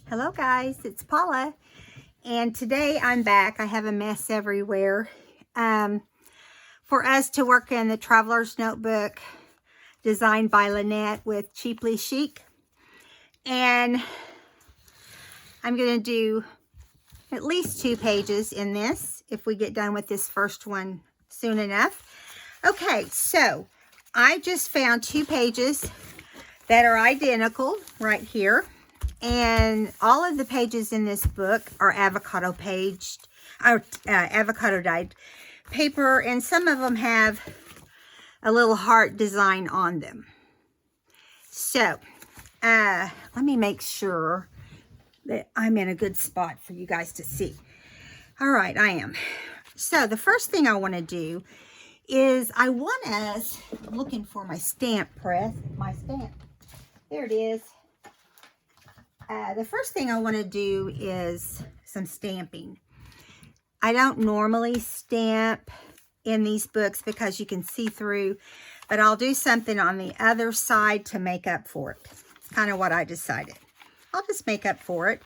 Hello guys, it's Paula, and today I'm back. I have a mess everywhere. For us to work in the Traveler's Notebook designed by Lynette with CheaplyChic, and I'm going to do at least 2 pages in this if we get done with this first one soon enough. Okay, so I just found 2 pages that are identical right here. And all of the pages in this book are avocado dyed paper, and some of them have a little heart design on them. So, let me make sure that I'm in a good spot for you guys to see. All right, I am. So, the first thing I want to do is I'm looking for my stamp press, There it is. The first thing I want to do is some stamping. I don't normally stamp in these books because you can see through, but I'll do something on the other side to make up for it. It's kind of what I decided. I'll just make up for it.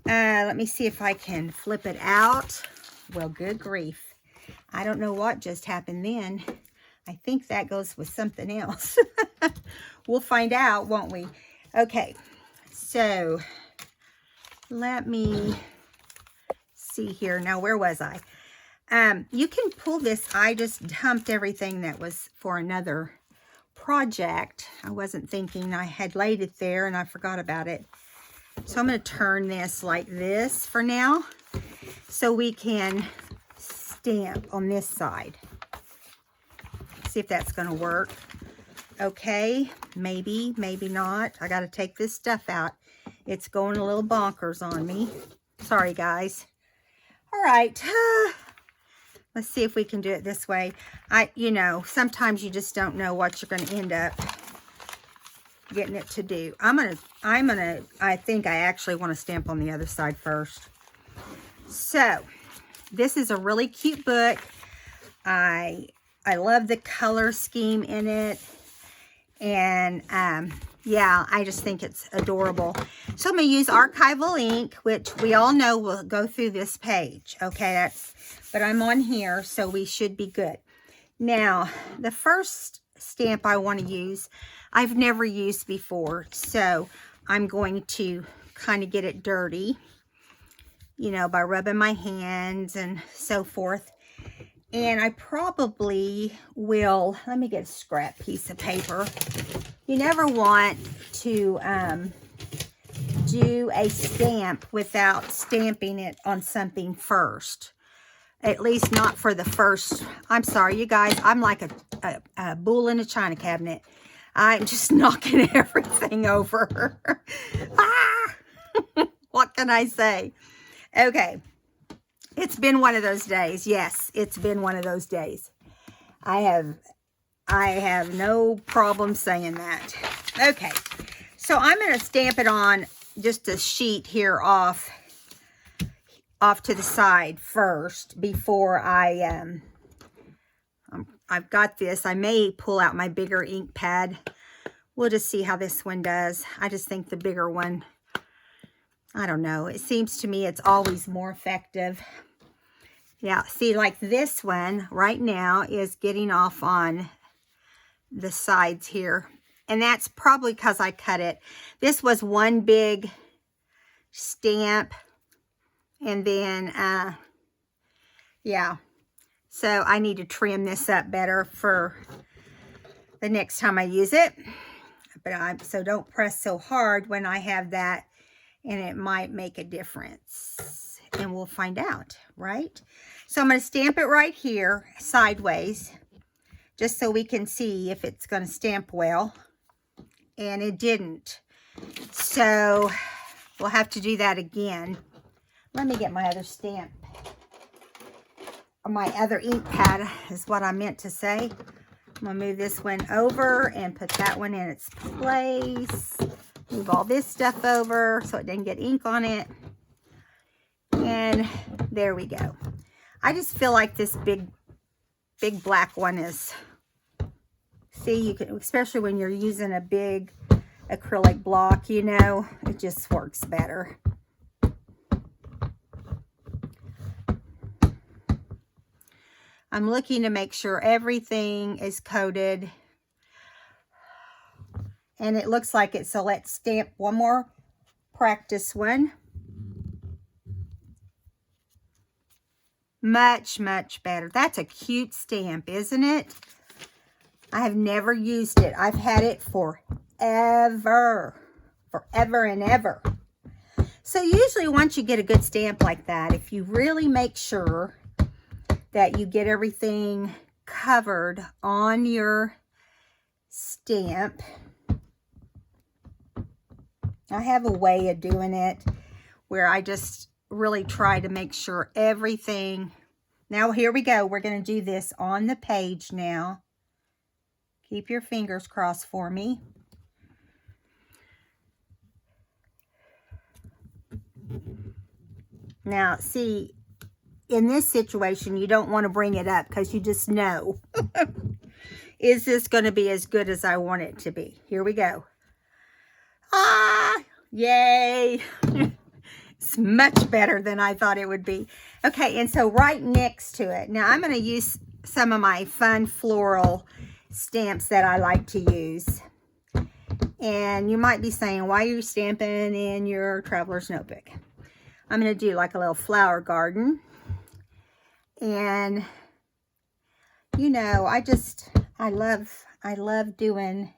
Let me see if I can flip it out. Well, good grief. I don't know what just happened then. I think that goes with something else. We'll find out, won't we? Okay. So, let me see here. Now, where was I? You can pull this. I just dumped everything that was for another project. I wasn't thinking. I had laid it there and I forgot about it. So, I'm going to turn this like this for now so we can stamp on this side. See if that's going to work. Okay, maybe, maybe not. I got to take this stuff out. It's going a little bonkers on me. Sorry, guys. All right. Let's see if we can do it this way. Sometimes you just don't know what you're going to end up getting it to do. I think I actually want to stamp on the other side first. So, this is a really cute book. I love the color scheme in it. And, yeah, I just think it's adorable. So I'm going to use archival ink, which we all know will go through this page. Okay, but I'm on here, so we should be good. Now, the first stamp I want to use, I've never used before. So I'm going to kind of get it dirty, by rubbing my hands and so forth. And I probably will, let me get a scrap piece of paper. You never want to do a stamp without stamping it on something first. At least not for the first. I'm sorry, you guys. I'm like a bull in a china cabinet. I'm just knocking everything over. What can I say? Okay. It's been one of those days. Yes, it's been one of those days. I have no problem saying that. Okay, so I'm going to stamp it on just a sheet here off to the side first before I've got this. I may pull out my bigger ink pad. We'll just see how this one does. I just think the bigger one, I don't know. It seems to me it's always more effective. Yeah, see, like this one right now is getting off on the sides here. And that's probably because I cut it. This was one big stamp. And then, yeah. So I need to trim this up better for the next time I use it. So don't press so hard when I have that. And it might make a difference. And we'll find out, right? So I'm going to stamp it right here, sideways, just so we can see if it's going to stamp well. And it didn't. So we'll have to do that again. Let me get my other stamp. My other ink pad is what I meant to say. I'm going to move this one over and put that one in its place. Move all this stuff over so it doesn't get ink on it. And there we go. I just feel like this big black one is, see, you can, especially when you're using a big acrylic block, you know. It just works better. I'm looking to make sure everything is coated. And it looks like it, so let's stamp one more practice one. Much, much better. That's a cute stamp, isn't it? I have never used it. I've had it forever. Forever and ever. So usually once you get a good stamp like that, if you really make sure that you get everything covered on your stamp, I have a way of doing it where I just really try to make sure everything. Now here we go. We're going to do this on the page now. Keep your fingers crossed for me. Now, see, in this situation, you don't want to bring it up because you just know. Is this going to be as good as I want it to be? Here we go. Ah, yay. It's much better than I thought it would be. Okay, and so right next to it, now I'm going to use some of my fun floral stamps that I like to use. And you might be saying, why are you stamping in your traveler's notebook? I'm going to do like a little flower garden. And, you know, I love doing,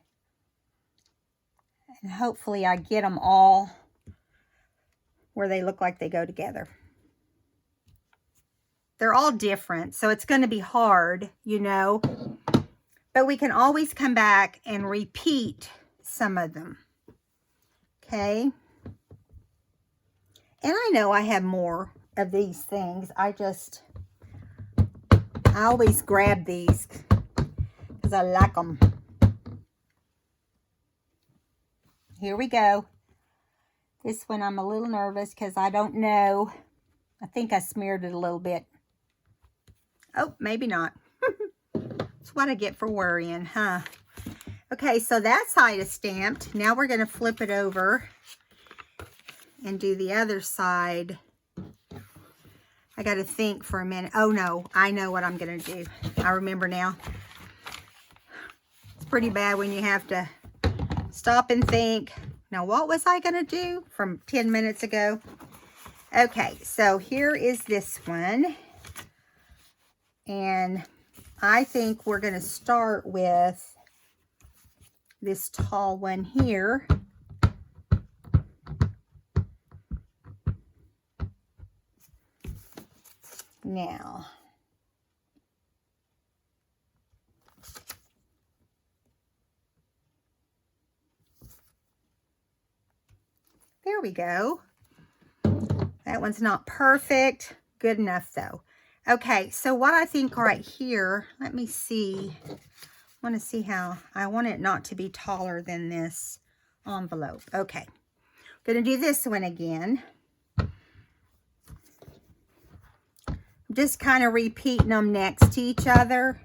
and hopefully I get them all where they look like they go together. They're all different, so it's going to be hard, you know, but we can always come back and repeat some of them. Okay. And I know I have more of these things. I always grab these because I like them. Here we go. This one I'm a little nervous because I don't know. I think I smeared it a little bit. Oh, maybe not. That's what I get for worrying, huh? Okay, so that side is stamped. Now we're going to flip it over and do the other side. I got to think for a minute. Oh, no. I know what I'm going to do. I remember now. It's pretty bad when you have to stop and think. Now, what was I going to do from 10 minutes ago? Okay, so here is this one. And I think we're going to start with this tall one here. Now, there we go. That one's not perfect. Good enough though. Okay, so what I think right here, let me see. I want to see how, I want it not to be taller than this envelope. Okay, going to do this one again. Just kind of repeating them next to each other.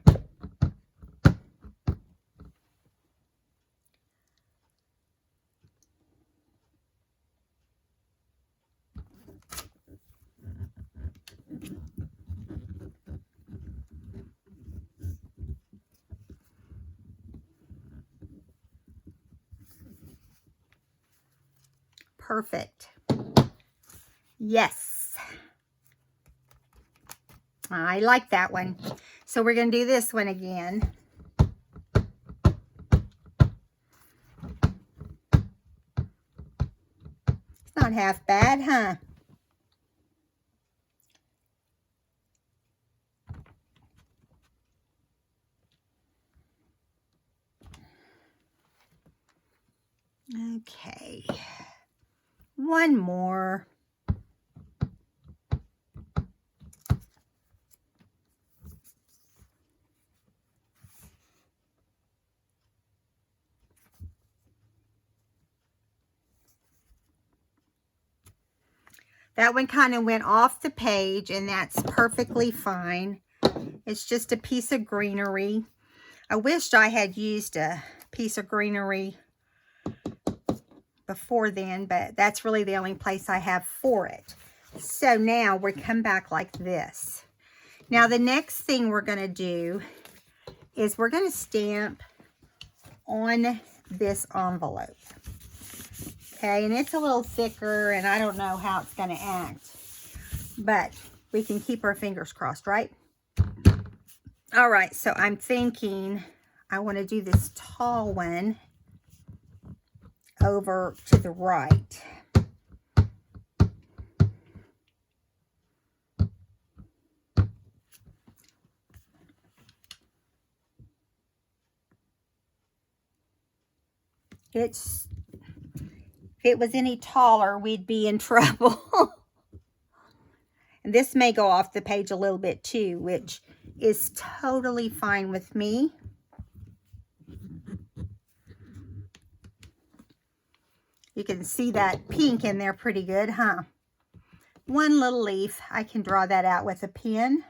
Perfect. Yes. I like that one. So we're going to do this one again. It's not half bad, huh? Okay. One more. That one kind of went off the page, and that's perfectly fine. It's just a piece of greenery. I wished I had used a piece of greenery before then, but that's really the only place I have for it. So now we come back like this. Now the next thing we're going to do is we're going to stamp on this envelope. Okay, and it's a little thicker, and I don't know how it's going to act, but we can keep our fingers crossed, right? All right, so I'm thinking I want to do this tall one over to the right. If it was any taller, we'd be in trouble. And this may go off the page a little bit too, which is totally fine with me. You can see that pink in there pretty good, huh? One little leaf, I can draw that out with a pen.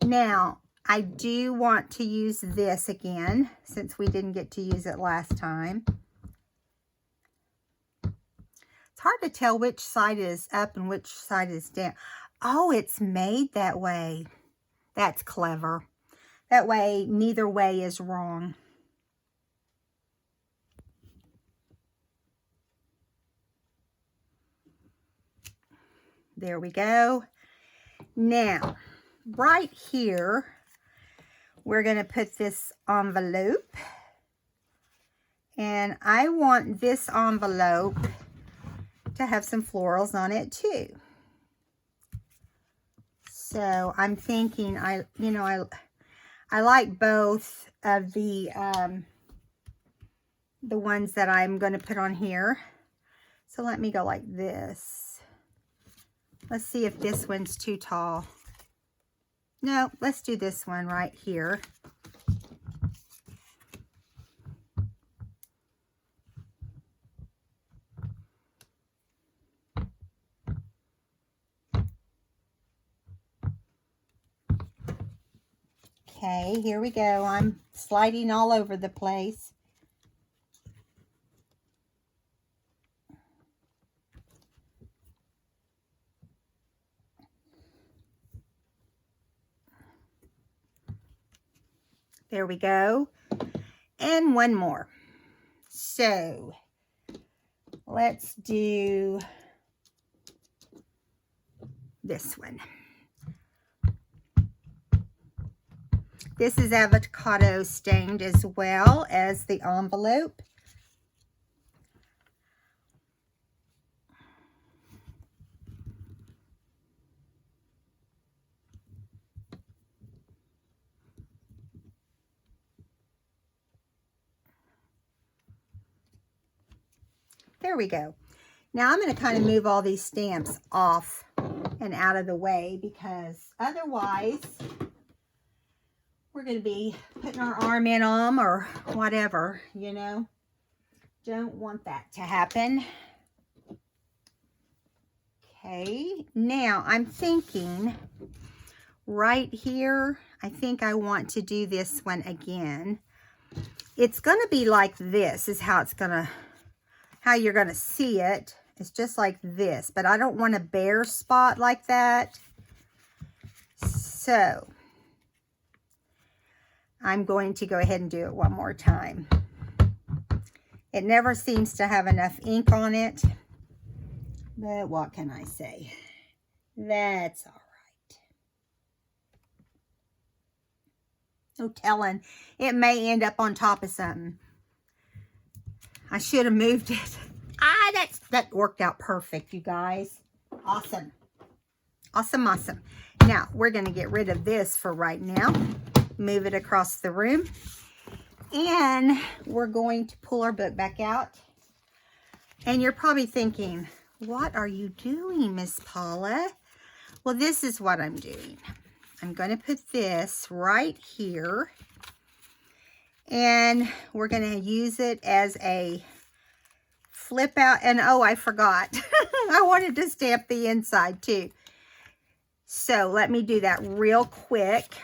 Now, I do want to use this again, since we didn't get to use it last time. It's hard to tell which side is up and which side is down. Oh, it's made that way. That's clever. That way, neither way is wrong. There we go. Now, right here, we're going to put this envelope. And I want this envelope to have some florals on it too. So I'm thinking, I like both of the ones that I'm going to put on here. So let me go like this. Let's see if this one's too tall. No, let's do this one right here. Okay, here we go. I'm sliding all over the place. There we go. And one more. So, let's do this one. This is avocado stained as well as the envelope. There we go. Now I'm going to kind of move all these stamps off and out of the way, because otherwise we're going to be putting our arm in them or whatever, you know. Don't want that to happen. Okay, now I'm thinking right here, I think I want to do this one again. It's going to be like this is how you're going to see it. It's just like this, but I don't want a bare spot like that. So I'm going to go ahead and do it one more time. It never seems to have enough ink on it, but what can I say? That's all right. No telling. It may end up on top of something. I should have moved it. That worked out perfect, you guys. Awesome. Awesome, awesome. Now, we're going to get rid of this for right now. Move it across the room. And we're going to pull our book back out. And you're probably thinking, what are you doing, Miss Paula? Well, this is what I'm doing. I'm going to put this right here. And we're going to use it as a flip out. And oh, I forgot. I wanted to stamp the inside too. So let me do that real quick.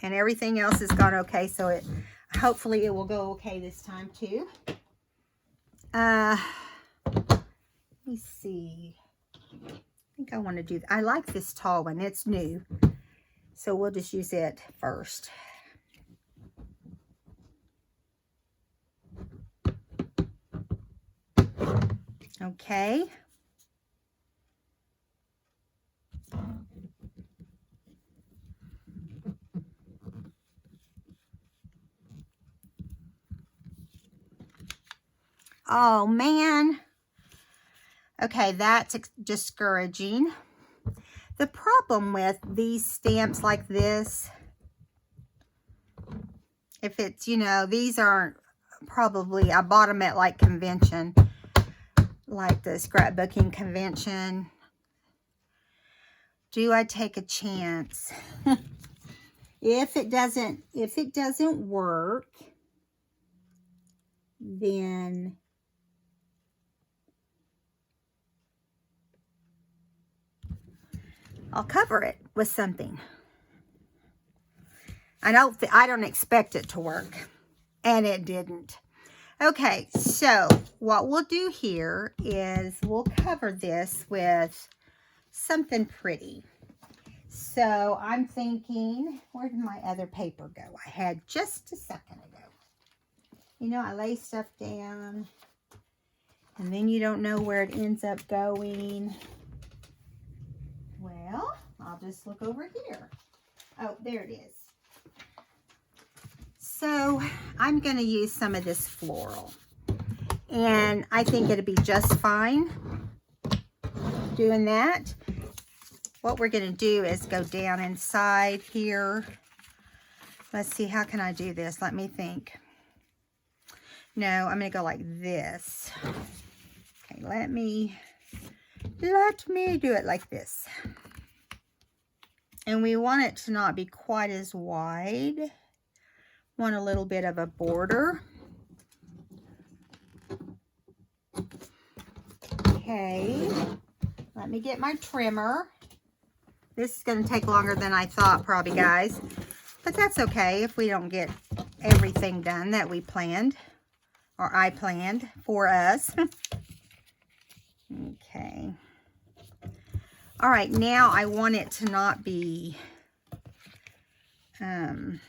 And everything else has gone okay. So Hopefully it will go okay this time too. Let me see. I think I want to do, I like this tall one. It's new. So we'll just use it first. Okay. Oh, man. Okay, that's discouraging. The problem with these stamps like this, if it's, you know, these aren't probably, I bought them at like convention, like the scrapbooking convention. Do I take a chance? If it doesn't work, then I'll cover it with something. I don't expect it to work, and it didn't. Okay, so what we'll do here is we'll cover this with something pretty. So I'm thinking, where did my other paper go? I had just a second ago. You know, I lay stuff down, and then you don't know where it ends up going. Well, I'll just look over here. Oh, there it is. So I'm going to use some of this floral, and I think it'll be just fine doing that. What we're going to do is go down inside here. Let's see, how can I do this? Let me think. No, I'm going to go like this. Okay, let me do it like this. And we want it to not be quite as wide. Want a little bit of a border. Okay, let me get my trimmer. This is going to take longer than I thought, probably, guys. But that's okay if we don't get everything done that we planned, or I planned for us. Okay. All right, now I want it to not be okay.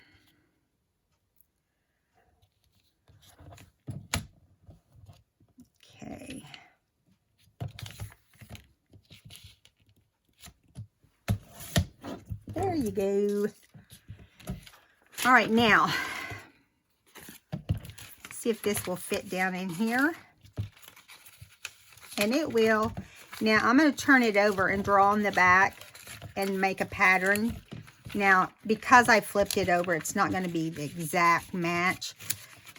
There you go. All right, now, see if this will fit down in here. And it will. Now, I'm going to turn it over and draw on the back and make a pattern. Now, because I flipped it over, it's not going to be the exact match,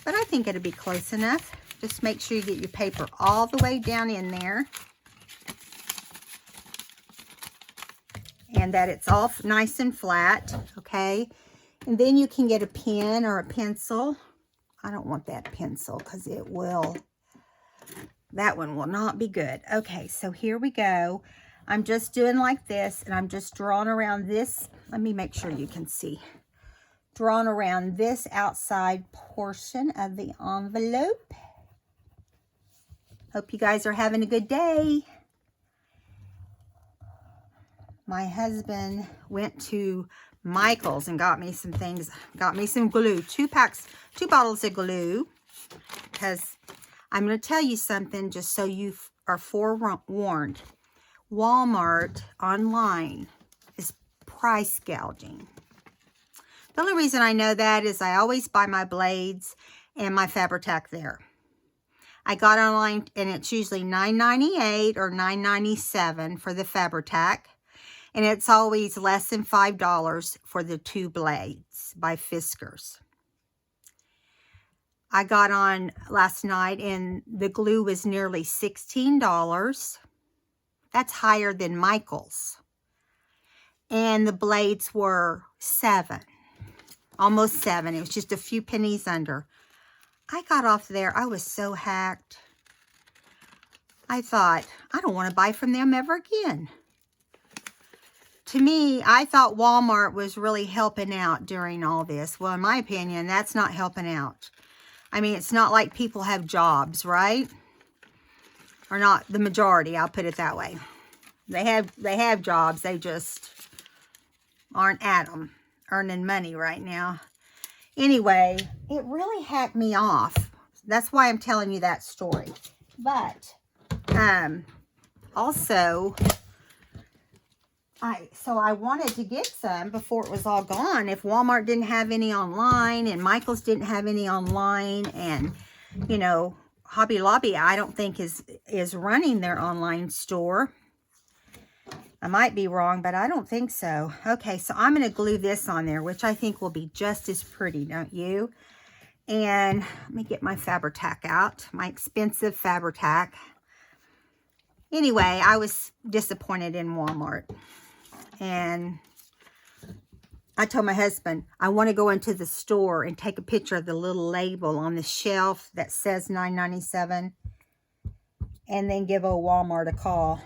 but I think it'll be close enough. Just make sure you get your paper all the way down in there, and that it's all nice and flat, okay? And then you can get a pen or a pencil. I don't want that pencil because it will, that one will not be good. Okay, so here we go. I'm just doing like this, and I'm just drawing around this. Let me make sure you can see. Drawing around this outside portion of the envelope. Hope you guys are having a good day. My husband went to Michael's and got me some things. Got me some glue. 2 bottles of glue. Because I'm going to tell you something just so you are forewarned. Walmart online is price gouging. The only reason I know that is I always buy my blades and my Fabri-Tac there. I got online, and it's usually $9.98 or $9.97 for the Fabri-Tac. And it's always less than $5 for the 2 blades by Fiskars. I got on last night, and the glue was nearly $16. That's higher than Michael's. And the blades were $7. Almost $7. It was just a few pennies under. I got off there. I was so hacked. I thought, I don't want to buy from them ever again. to me, I thought Walmart was really helping out during all this. Well, in my opinion, that's not helping out. I mean, it's not like people have jobs, right? Or not the majority, I'll put it that way. They have jobs, they just aren't at them, earning money right now. Anyway, it really hacked me off. That's why I'm telling you that story. But, also, I wanted to get some before it was all gone. If Walmart didn't have any online, and Michael's didn't have any online, and, you know, Hobby Lobby, I don't think is running their online store. I might be wrong, but I don't think so. Okay, so I'm going to glue this on there, which I think will be just as pretty, don't you? And let me get my Fabri-Tac out, my expensive Fabri-Tac. Anyway, I was disappointed in Walmart. And I told my husband, I want to go into the store and take a picture of the little label on the shelf that says $9.97 and then give old Walmart a call.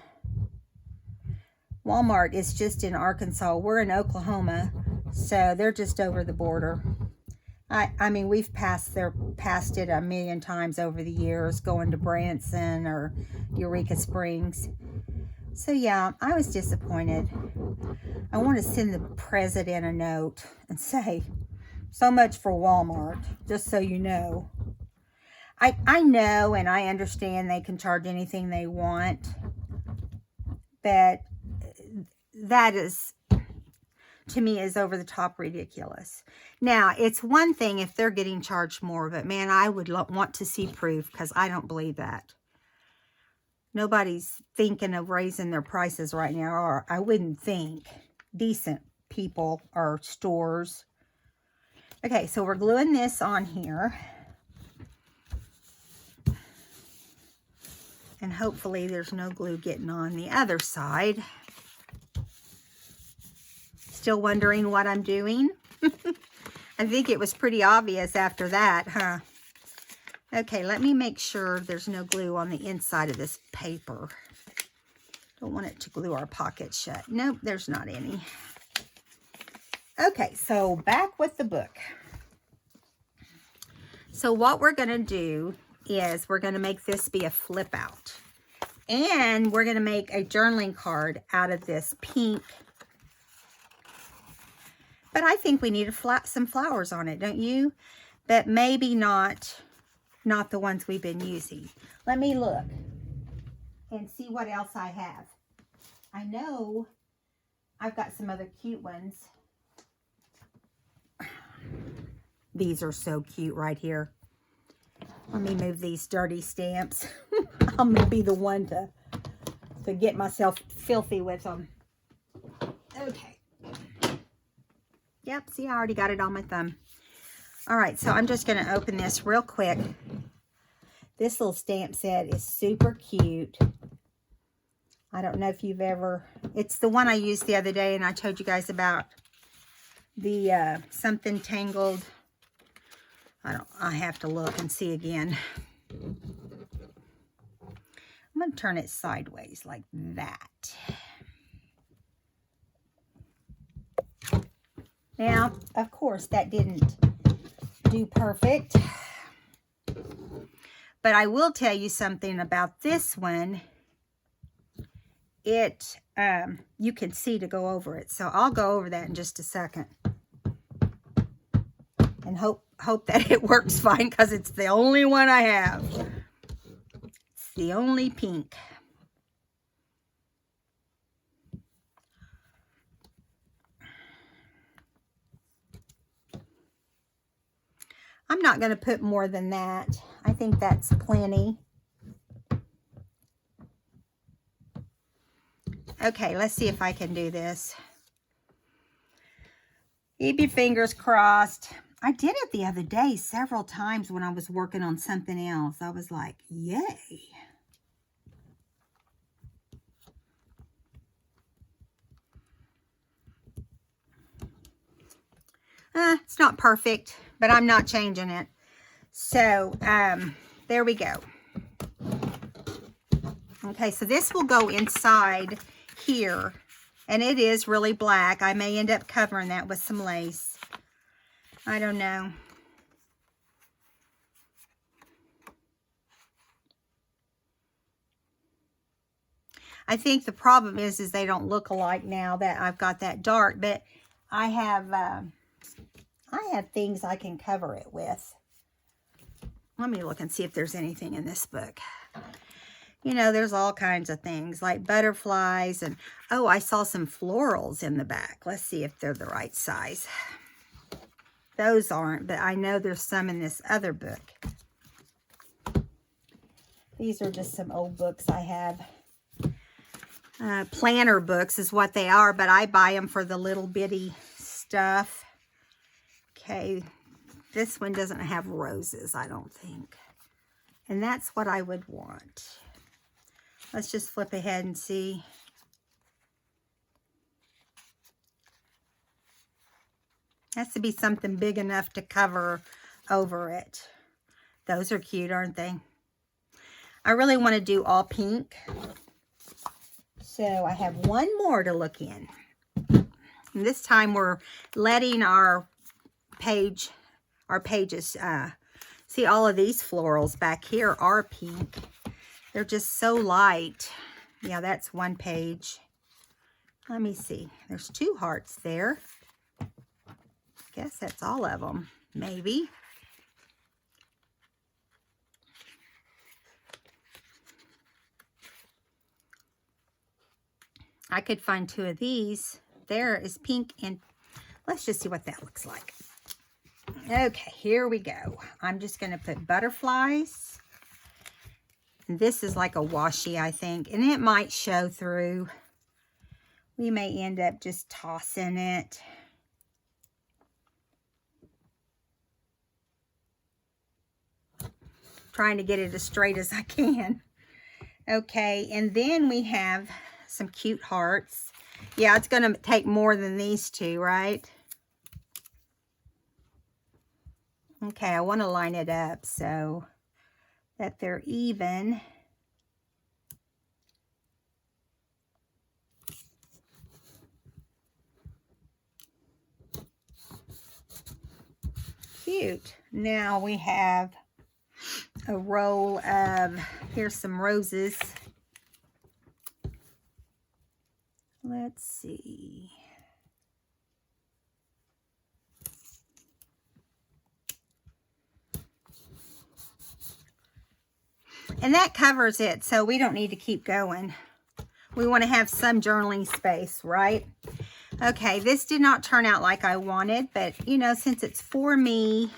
Walmart is just in Arkansas. We're in Oklahoma, so they're just over the border. I mean, we've passed it a million times over the years, going to Branson or Eureka Springs. So yeah, I was disappointed. I want to send the president a note and say, so much for Walmart, just so you know. I know and I understand they can charge anything they want, but that is, to me, is over the top ridiculous. Now, it's one thing if they're getting charged more, but man, I would want to see proof, because I don't believe that. Nobody's thinking of raising their prices right now, or I wouldn't think. Decent people or stores. Okay, so we're gluing this on here. And hopefully there's no glue getting on the other side. Still wondering what I'm doing? I think it was pretty obvious after that, huh? Okay, let me make sure there's no glue on the inside of this paper. Don't want it to glue our pocket shut. Nope, there's not any. Okay, so back with the book. So what we're going to do is we're going to make this be a flip out. And we're going to make a journaling card out of this pink. But I think we need some flowers on it, don't you? But maybe not the ones we've been using. Let me look and see what else I have. I know I've got some other cute ones. These are so cute right here. Let me move these dirty stamps. I'm going to be the one to get myself filthy with them. Okay. Yep, see, I already got it on my thumb. All right, so I'm just going to open this real quick. This little stamp set is super cute. I don't know if you've ever... It's the one I used the other day, and I told you guys about the something tangled. I have to look and see again. I'm going to turn it sideways like that. Now, of course, that didn't do perfect. But I will tell you something about this one. You can see to go over it. So I'll go over that in just a second. And hope that it works fine, because it's the only one I have. It's the only pink. I'm not going to put more than that. I think that's plenty. Okay, let's see if I can do this. Keep your fingers crossed. I did it the other day several times when I was working on something else. I was like, yay. It's not perfect, but I'm not changing it. So, there we go. Okay, so this will go inside here And it is really black. I may end up covering that with some lace. I don't know. I think the problem is they don't look alike now that I've got that dark, but I have things I can cover it with. Let me look and see if there's anything in this book. You know, there's all kinds of things like butterflies and, oh, I saw some florals in the back. Let's see if they're the right size. Those aren't, but I know there's some in this other book. These are just some old books I have. Planner books is what they are, but I buy them for the little bitty stuff. Okay, this one doesn't have roses, I don't think. And that's what I would want. Let's just flip ahead and see. Has to be something big enough to cover over it. Those are cute, aren't they? I really want to do all pink. So I have one more to look in. And this time we're letting our pages, see all of these florals back here are pink. They're just so light. Yeah, that's one page. Let me see. There's 2 hearts there. Guess that's all of them, maybe. I could find 2 of these. There is pink, and let's just see what that looks like. Okay, here we go. I'm just going to put butterflies. And this is like a washi, I think, and it might show through. We may end up just tossing it. Trying to get it as straight as I can. Okay, and then we have some cute hearts. Yeah, it's going to take more than these 2, right? Okay, I want to line it up so that they're even. Cute. Now we have a roll of, here's some roses. Let's see. And that covers it, so we don't need to keep going. We want to have some journaling space, right? Okay, this did not turn out like I wanted, but, you know, since it's for me,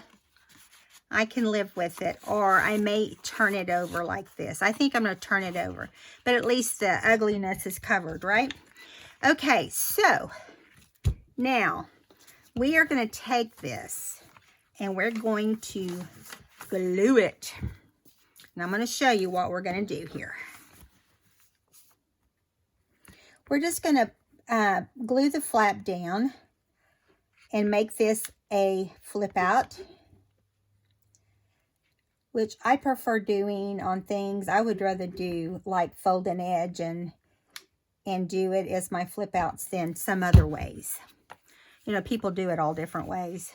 I can live with it. Or I may turn it over like this. I think I'm going to turn it over. But at least the ugliness is covered, right? Okay, so now we are going to take this and we're going to glue it. And I'm going to show you what we're going to do here. We're just going to glue the flap down and make this a flip out, which I prefer doing on things. I would rather do like fold an edge and do it as my flip outs than some other ways. You know, people do it all different ways.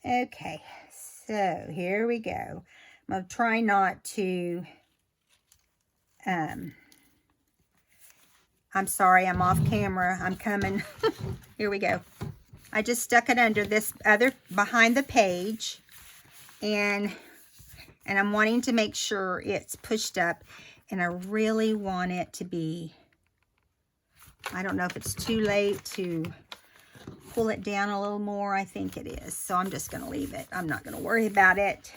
Okay, so here we go. I'm going to try not to, I'm sorry, I'm off camera. I'm coming. Here we go. I just stuck it under this other, behind the page, and I'm wanting to make sure it's pushed up, and I really want it to be, I don't know if it's too late to pull it down a little more. I think it is. So I'm just going to leave it. I'm not going to worry about it.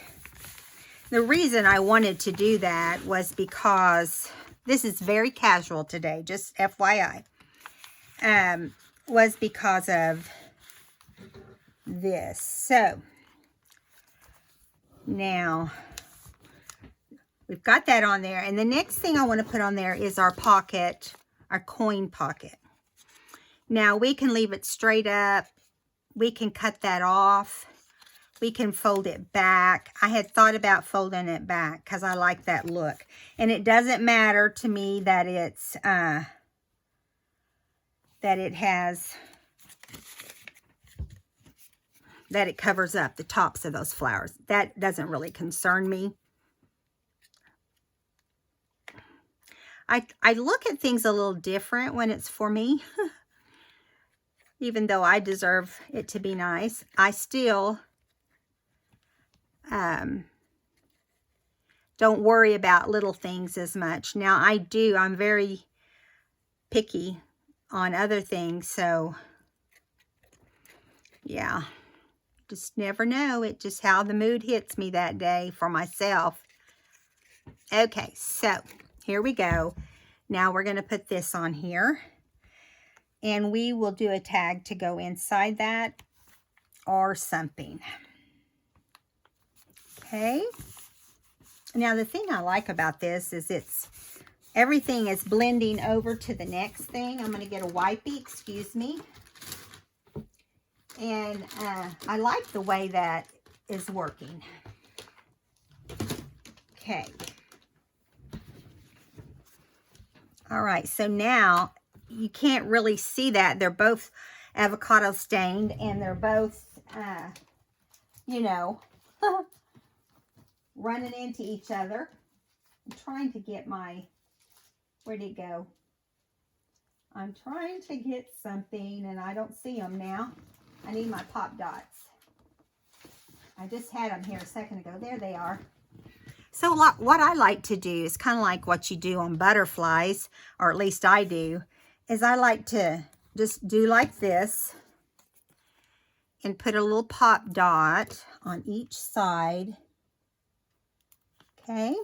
The reason I wanted to do that was because this is very casual today, just FYI. Was because of this. So now we've got that on there. And the next thing I want to put on there is our pocket, our coin pocket. Now we can leave it straight up. We can cut that off. We can fold it back. I had thought about folding it back because I like that look. And it doesn't matter to me that it's that it has, that it covers up the tops of those flowers. That doesn't really concern me. I look at things a little different when it's for me. Even though I deserve it to be nice, I still don't worry about little things as much. Now I'm very picky on other things, so yeah, just never know. It just how the mood hits me that day for myself. Okay, so here we go. Now we're going to put this on here, and we will do a tag to go inside that or something. Okay. Now the thing I like about this is everything is blending over to the next thing. I'm going to get a wipey, excuse me. And I like the way that is working. Okay. All right, so now you can't really see that. They're both avocado stained, and they're both, you know, running into each other. I'm trying to get my, where'd it go? I'm trying to get something, and I don't see them now. I need my pop dots. I just had them here a second ago. There they are. So what I like to do is kind of like what you do on butterflies, or at least I do, is I like to just do like this and put a little pop dot on each side. Okay.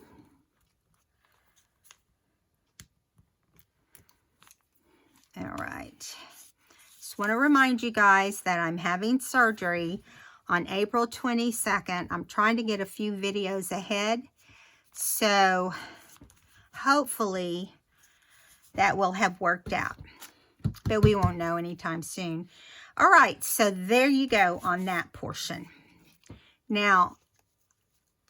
All right. Just want to remind you guys that I'm having surgery on April 22nd. I'm trying to get a few videos ahead. So hopefully that will have worked out. But we won't know anytime soon. All right. So there you go on that portion. Now,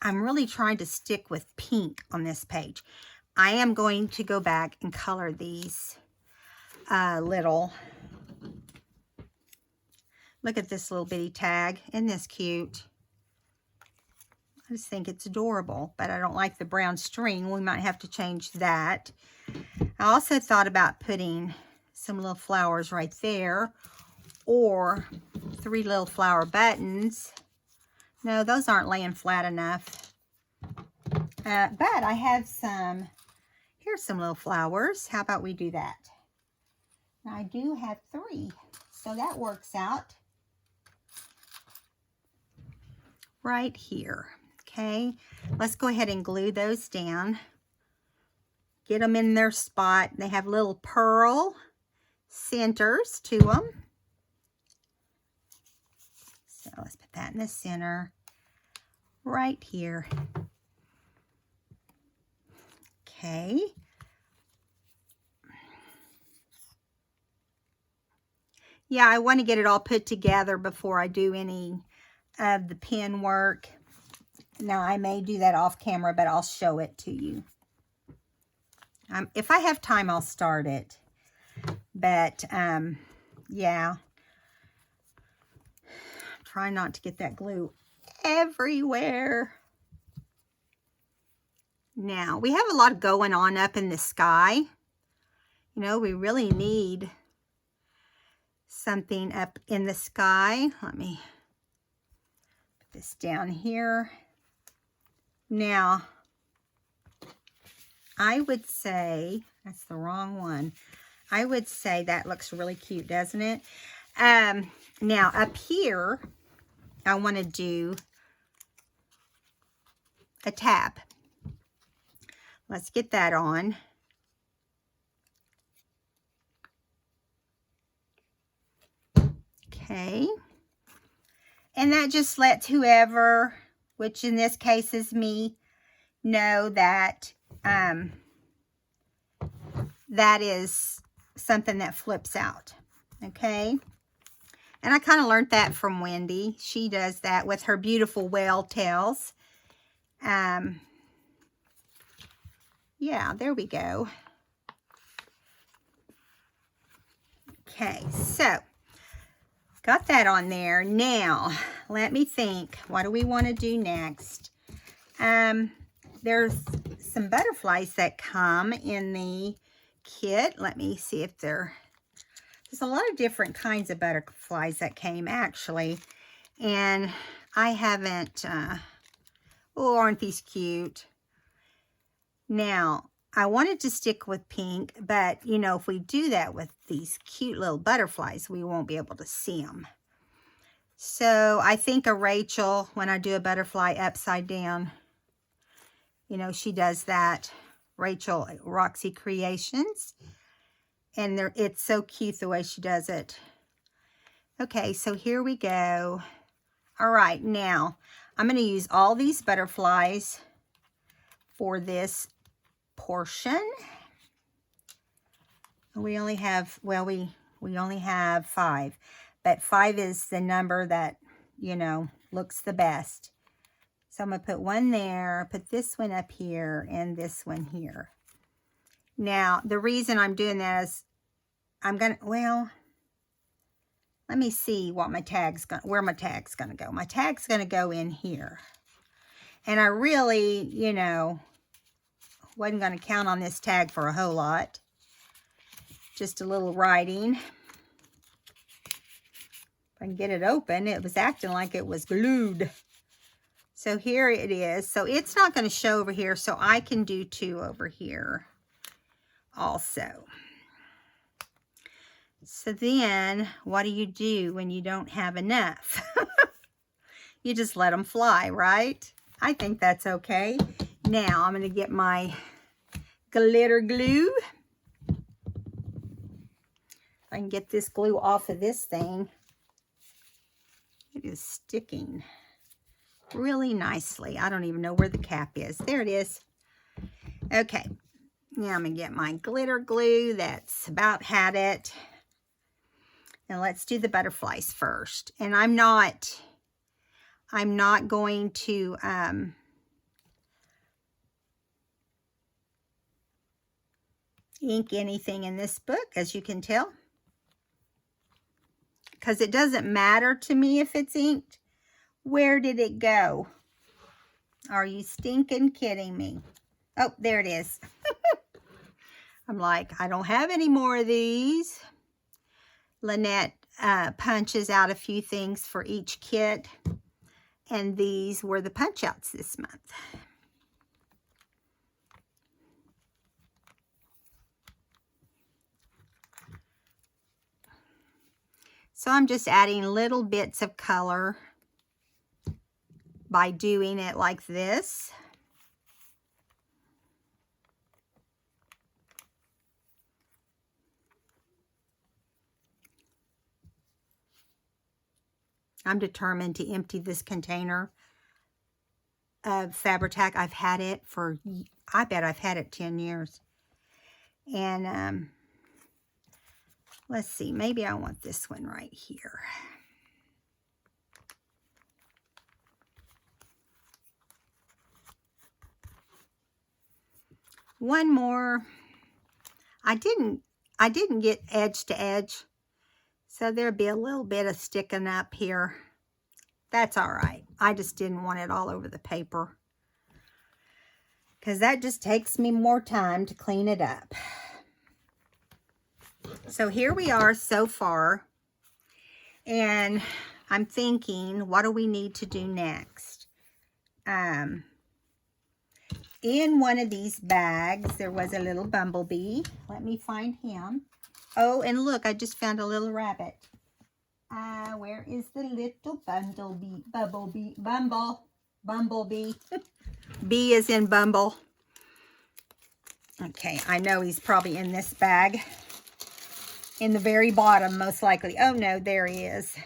I'm really trying to stick with pink on this page. I am going to go back and color these little, look at this little bitty tag. Isn't this cute? I just think it's adorable, but I don't like the brown string. We might have to change that. I also thought about putting some little flowers right there, or 3 little flower buttons. No, those aren't laying flat enough. But I have some, here's some little flowers. How about we do that? Now, I do have 3, so that works out right here. Okay, let's go ahead and glue those down. Get them in their spot. They have little pearl centers to them. So let's put that in the center right here. Okay. Yeah, I want to get it all put together before I do any of the pen work. Now, I may do that off camera, but I'll show it to you. If I have time, I'll start it. But, yeah. Try not to get that glue everywhere. Now, we have a lot going on up in the sky. You know, we really need something up in the sky. Let me put this down here. Now, I would say, that's the wrong one. I would say that looks really cute, doesn't it? Now, up here, I want to do a tab. Let's get that on. Okay. And that just lets whoever, which in this case is me, know that that is something that flips out. Okay. And I kind of learned that from Wendy. She does that with her beautiful whale tails. Yeah, there we go. Okay, so got that on there. Now, let me think. What do we want to do next? There's some butterflies that come in the kit. Let me see if there's a lot of different kinds of butterflies that came, actually. And I haven't, oh, aren't these cute? Now, I wanted to stick with pink, but, you know, if we do that with these cute little butterflies, we won't be able to see them. So I think of Rachel, when I do a butterfly upside down, you know, she does that. Rachel Roxy Creations. And it's so cute the way she does it. Okay, so here we go. All right, now I'm going to use all these butterflies for this portion. We only have, well, we only have 5. But 5 is the number that, you know, looks the best. So I'm going to put one there, put this one up here, and this one here. Now, the reason I'm doing that is I'm going to, well, let me see what my tag's going, where my tag's going to go. My tag's going to go in here. And I really, you know, wasn't going to count on this tag for a whole lot. Just a little writing. If I can get it open, it was acting like it was glued. So here it is. So it's not going to show over here, so I can do 2 over here also. So then, what do you do when you don't have enough? You just let them fly, right? I think that's okay. Now, I'm going to get my glitter glue. I can get this glue off of this thing. It is sticking really nicely. I don't even know where the cap is. There it is. Okay. Now I'm going to get my glitter glue. That's about had it. And let's do the butterflies first. And I'm not going to ink anything in this book, as you can tell. Because it doesn't matter to me if it's inked. Where did it go? Are you stinking kidding me? Oh, there it is. I'm like, I don't have any more of these. Lynette punches out a few things for each kit. And these were the punch outs this month. So I'm just adding little bits of color by doing it like this. I'm determined to empty this container of Fabri-Tac. I've had it for, I bet I've had it 10 years. And let's see, maybe I want this one right here. One more. I didn't get edge to edge, so there'll be a little bit of sticking up here. That's all right. I just didn't want it all over the paper, because that just takes me more time to clean it up. So here we are so far, and I'm thinking, what do we need to do next? In one of these bags, there was a little bumblebee. Let me find him. Oh, and look, I just found a little rabbit. Where is the little bumblebee? B is in bumble. Okay, I know he's probably in this bag. In the very bottom, most likely. Oh, no, there he is.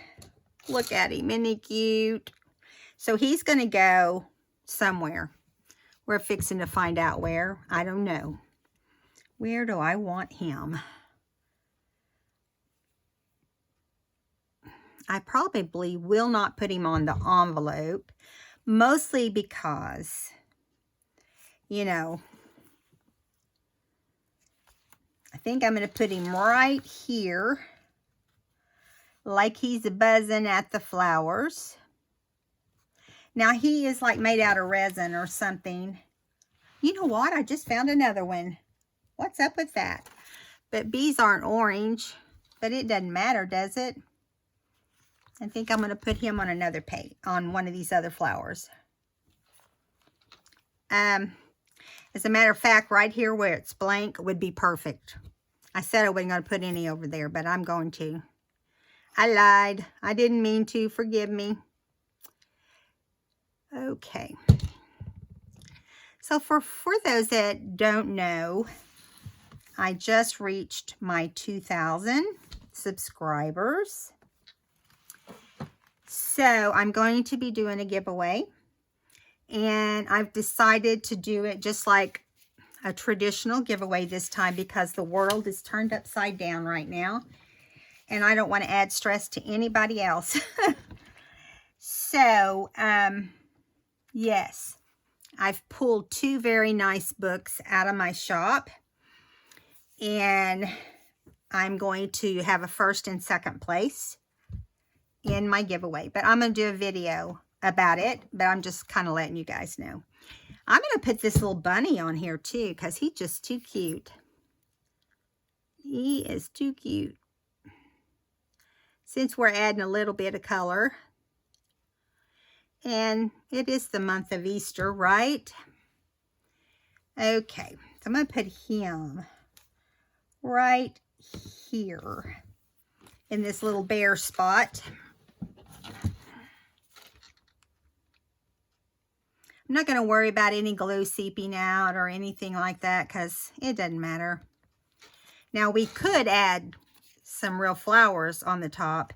Look at him. Isn't he cute? So he's going to go somewhere. We're fixing to find out where. I don't know. Where do I want him? I probably will not put him on the envelope. Mostly because, you know, I think I'm going to put him right here. like he's buzzing at the flowers. Now he is like made out of resin or something. You know what? I just found another one. What's up with that? But bees aren't orange, but it doesn't matter, does it? I think I'm going to put him on another page, on one of these other flowers. As a matter of fact, right here where it's blank would be perfect. I said I wasn't going to put any over there, but I'm going to. I lied. I didn't mean to. Forgive me. Okay. So for those that don't know, I just reached my 2,000 subscribers. So I'm going to be doing a giveaway. And I've decided to do it just like a traditional giveaway this time because the world is turned upside down right now. And I don't want to add stress to anybody else. So, yes, I've pulled 2 very nice books out of my shop. And I'm going to have a first and second place in my giveaway. But I'm going to do a video about it, but I'm just kind of letting you guys know. I'm going to put this little bunny on here too because he's just too cute. He is too cute. Since we're adding a little bit of color. And it is the month of Easter, right? Okay, so I'm going to put him right here in this little bare spot. I'm not going to worry about any glue seeping out or anything like that because it doesn't matter. Now we could add some real flowers on the top,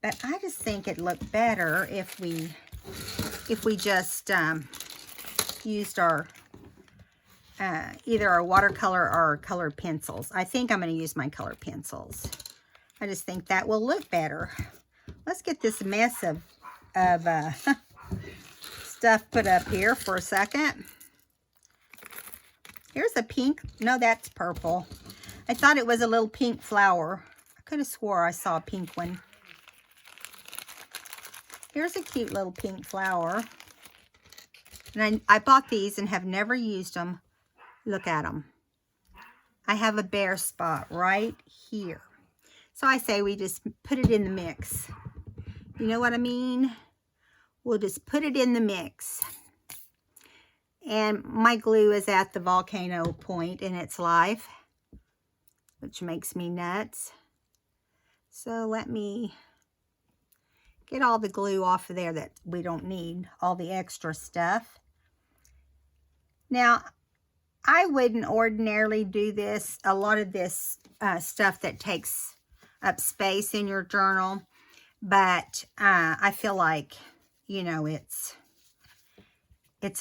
but I just think it'd look better if we just used our either our watercolor or our colored pencils. I think I'm going to use my colored pencils. I just think that will look better. Let's get this mess of stuff put up here for a second. Here's a pink. No, that's purple. I thought it was a little pink flower. I could have swore I saw a pink one. Here's a cute little pink flower. And I bought these and have never used them. Look at them. I have a bare spot right here. So I say we just put it in the mix. You know what I mean? We'll just put it in the mix. And my glue is at the volcano point in its life, which makes me nuts. So let me get all the glue off of there that we don't need, all the extra stuff. Now, I wouldn't ordinarily do this, a lot of this stuff that takes up space in your journal, but I feel like, you know, it's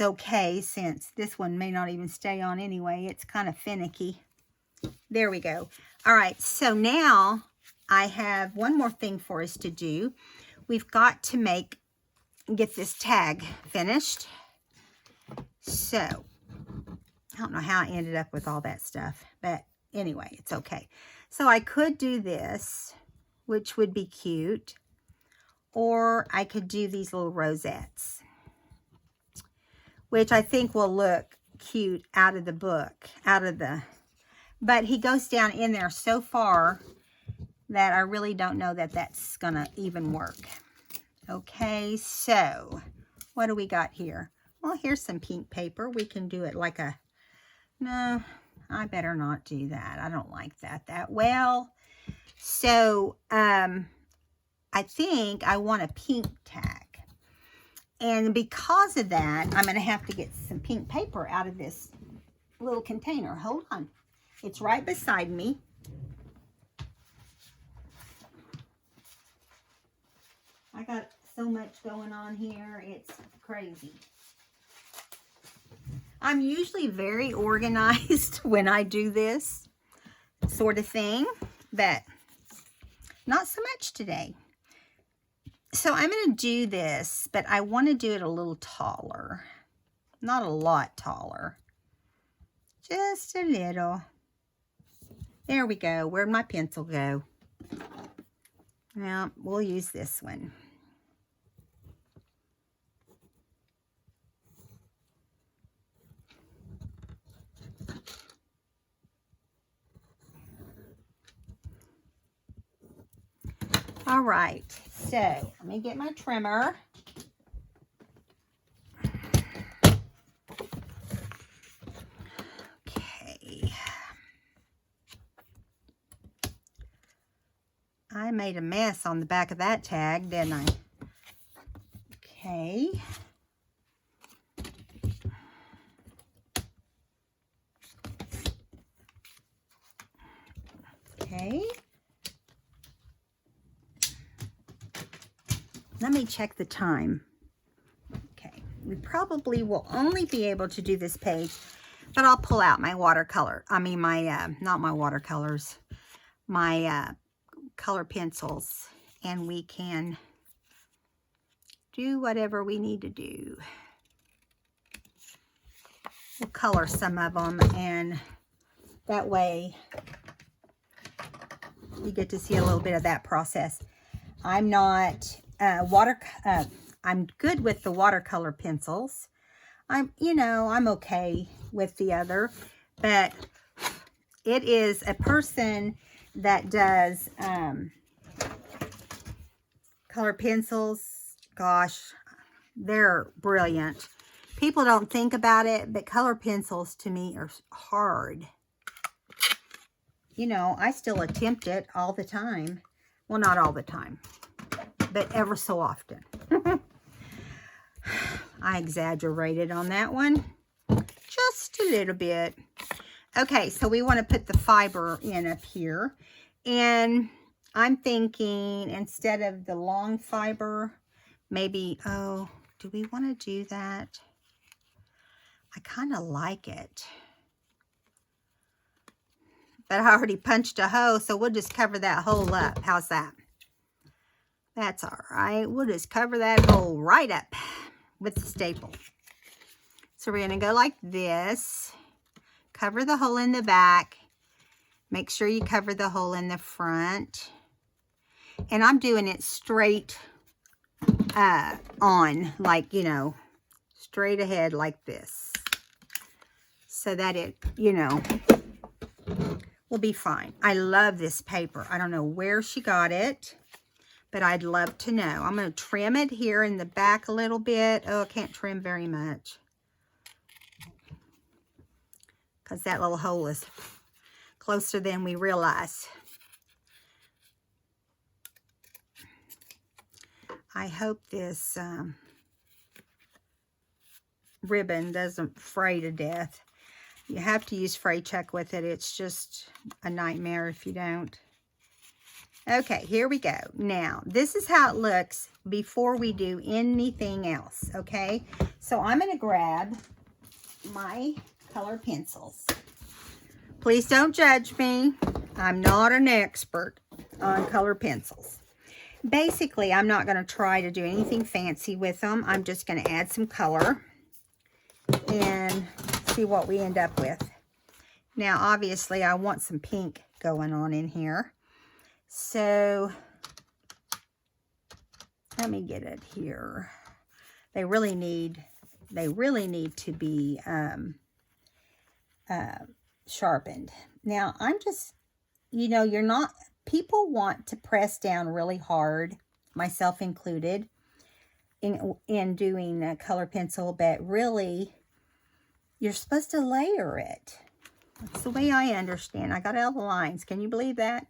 okay since this one may not even stay on anyway. It's kind of finicky. There we go. All right, so now I have one more thing for us to do. We've got to get this tag finished. So, I don't know how I ended up with all that stuff, but anyway, it's okay. So I could do this, which would be cute, or I could do these little rosettes, which I think will look cute out of the book, but he goes down in there so far that I really don't know that that's gonna even work. Okay, so what do we got here? Well, here's some pink paper. We can do it like a, no, I better not do that. I don't like that well. So, I think I want a pink tag. And because of that, I'm going to have to get some pink paper out of this little container. Hold on. It's right beside me. I got so much going on here. It's crazy. I'm usually very organized when I do this sort of thing, but not so much today. So I'm going to do this, but I want to do it a little taller. Not a lot taller. Just a little. There we go. Where'd my pencil go? Well, we'll use this one. All right, so let me get my trimmer. Okay. I made a mess on the back of that tag, didn't I? Okay. Okay. Let me check the time. Okay. We probably will only be able to do this page, but I'll pull out my watercolor. I mean, my, not my watercolors, my color pencils, and we can do whatever we need to do. We'll color some of them, and that way you get to see a little bit of that process. I'm not I'm good with the watercolor pencils. I'm okay with the other, but it is a person that does color pencils. Gosh, they're brilliant. People don't think about it, but color pencils to me are hard. You know, I still attempt it all the time. Well, not all the time, but ever so often. I exaggerated on that one. Just a little bit. Okay, so we want to put the fiber in up here. And I'm thinking instead of the long fiber, maybe, oh, do we want to do that? I kind of like it. But I already punched a hole, so we'll just cover that hole up. How's that? That's all right. We'll just cover that hole right up with the staple. So we're going to go like this. Cover the hole in the back. Make sure you cover the hole in the front. And I'm doing it straight on, like, you know, straight ahead like this. So that it, you know, will be fine. I love this paper. I don't know where she got it, but I'd love to know. I'm going to trim it here in the back a little bit. Oh, I can't trim very much, because that little hole is closer than we realize. I hope this ribbon doesn't fray to death. You have to use fray check with it. It's just a nightmare if you don't. Okay, here we go. Now, this is how it looks before we do anything else, okay? So I'm going to grab my color pencils. Please don't judge me. I'm not an expert on color pencils. Basically, I'm not going to try to do anything fancy with them. I'm just going to add some color and see what we end up with. Now, obviously, I want some pink going on in here. So, let me get it here. They really need to be sharpened. Now, I'm just, you know, people want to press down really hard, myself included, in doing a color pencil, but really, you're supposed to layer it. That's the way I understand. I got all the lines. Can you believe that?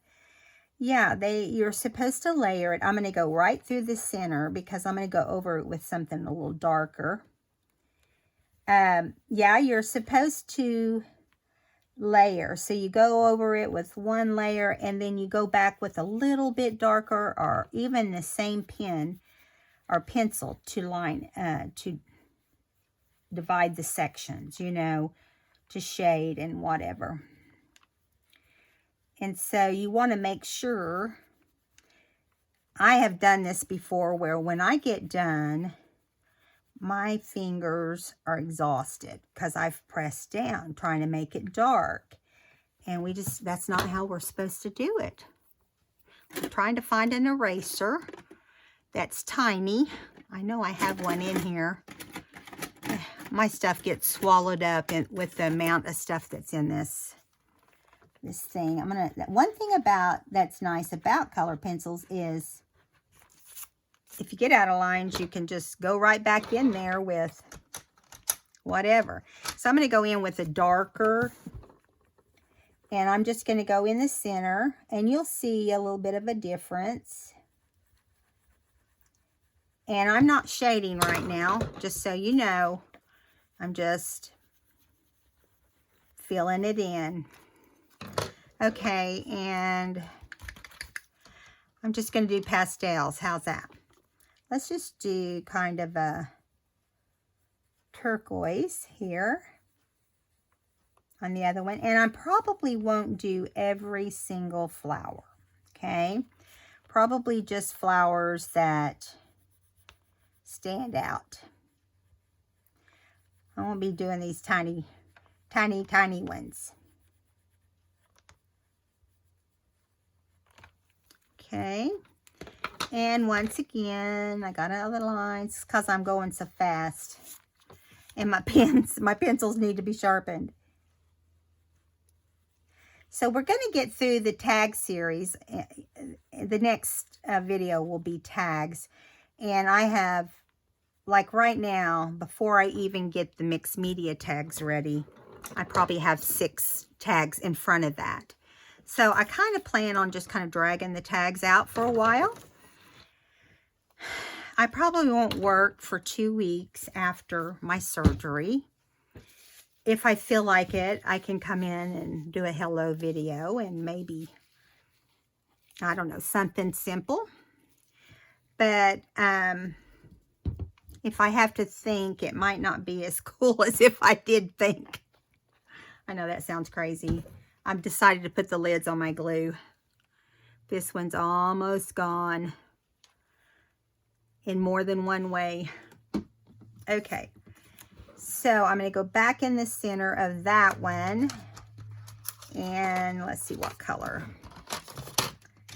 Yeah, you're supposed to layer it. I'm going to go right through the center because I'm going to go over it with something a little darker. Yeah, you're supposed to layer. So you go over it with one layer and then you go back with a little bit darker or even the same pen or pencil to divide the sections, you know, to shade and whatever. And so you want to make sure, I have done this before where when I get done, my fingers are exhausted because I've pressed down trying to make it dark. And that's not how we're supposed to do it. I'm trying to find an eraser that's tiny. I know I have one in here. My stuff gets swallowed up with the amount of stuff that's in this thing. One thing that's nice about color pencils is if you get out of lines, you can just go right back in there with whatever. So I'm going to go in with a darker, and I'm just going to go in the center, and you'll see a little bit of a difference. And I'm not shading right now, just so you know. I'm just filling it in. Okay, and I'm just going to do pastels. How's that? Let's just do kind of a turquoise here on the other one. And I probably won't do every single flower, okay? Probably just flowers that stand out. I won't be doing these tiny, tiny, tiny ones. Okay. And once again, I got other lines because I'm going so fast. And my pencils need to be sharpened. So we're going to get through the tag series. The next video will be tags. And I have, like right now, before I even get the mixed media tags ready, I probably have 6 tags in front of that. So I kind of plan on just kind of dragging the tags out for a while. I probably won't work for 2 weeks after my surgery. If I feel like it, I can come in and do a hello video and maybe, I don't know, something simple. But if I have to think, it might not be as cool as if I did think. I know that sounds crazy. I've decided to put the lids on my glue. This one's almost gone in more than one way. Okay. So I'm going to go back in the center of that one. And let's see what color.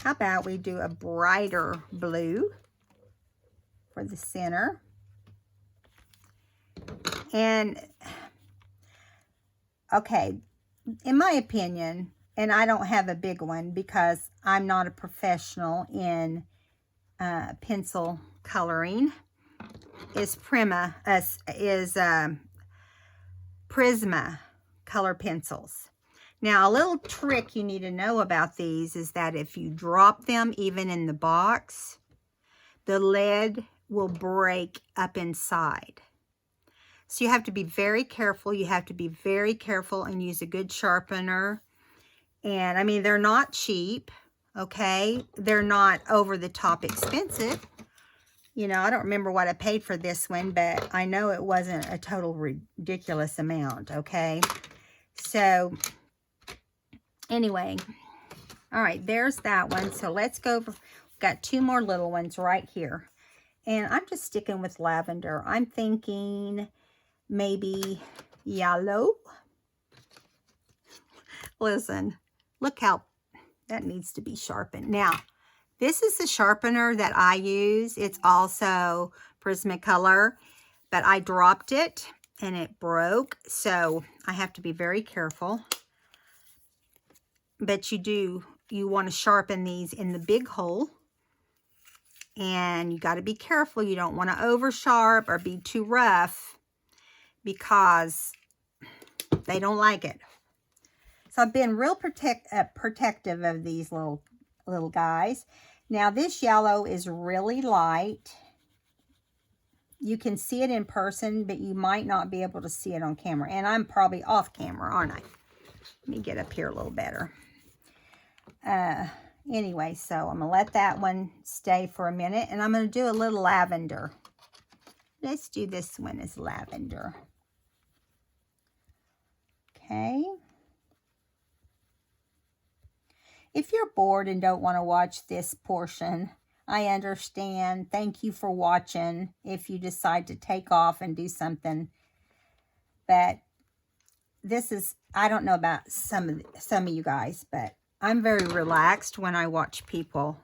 How about we do a brighter blue for the center. And, okay, in my opinion, and I don't have a big one because I'm not a professional in pencil coloring, is Prisma color pencils. Now, a little trick you need to know about these is that if you drop them even in the box, the lead will break up inside. So you have to be very careful. You have to be very careful and use a good sharpener. And I mean, they're not cheap, okay? They're not over the top expensive. You know, I don't remember what I paid for this one, but I know it wasn't a total ridiculous amount, okay? So, anyway, all right, there's that one. So let's go over, got 2 more little ones right here. And I'm just sticking with lavender. I'm thinking maybe yellow. Listen, look how that needs to be sharpened. Now, this is the sharpener that I use. It's also Prismacolor, but I dropped it and it broke. So I have to be very careful. But you want to sharpen these in the big hole. And you got to be careful. You don't want to over sharp or be too rough because they don't like it. So I've been real protective of these little guys. Now this yellow is really light. You can see it in person, but you might not be able to see it on camera. And I'm probably off camera, aren't I? Let me get up here a little better. Anyway, so I'm going to let that one stay for a minute. And I'm going to do a little lavender. Let's do this one as lavender. Okay. If you're bored and don't want to watch this portion, I understand. Thank you for watching if you decide to take off and do something. But this is, I don't know about some of you guys, but I'm very relaxed when I watch people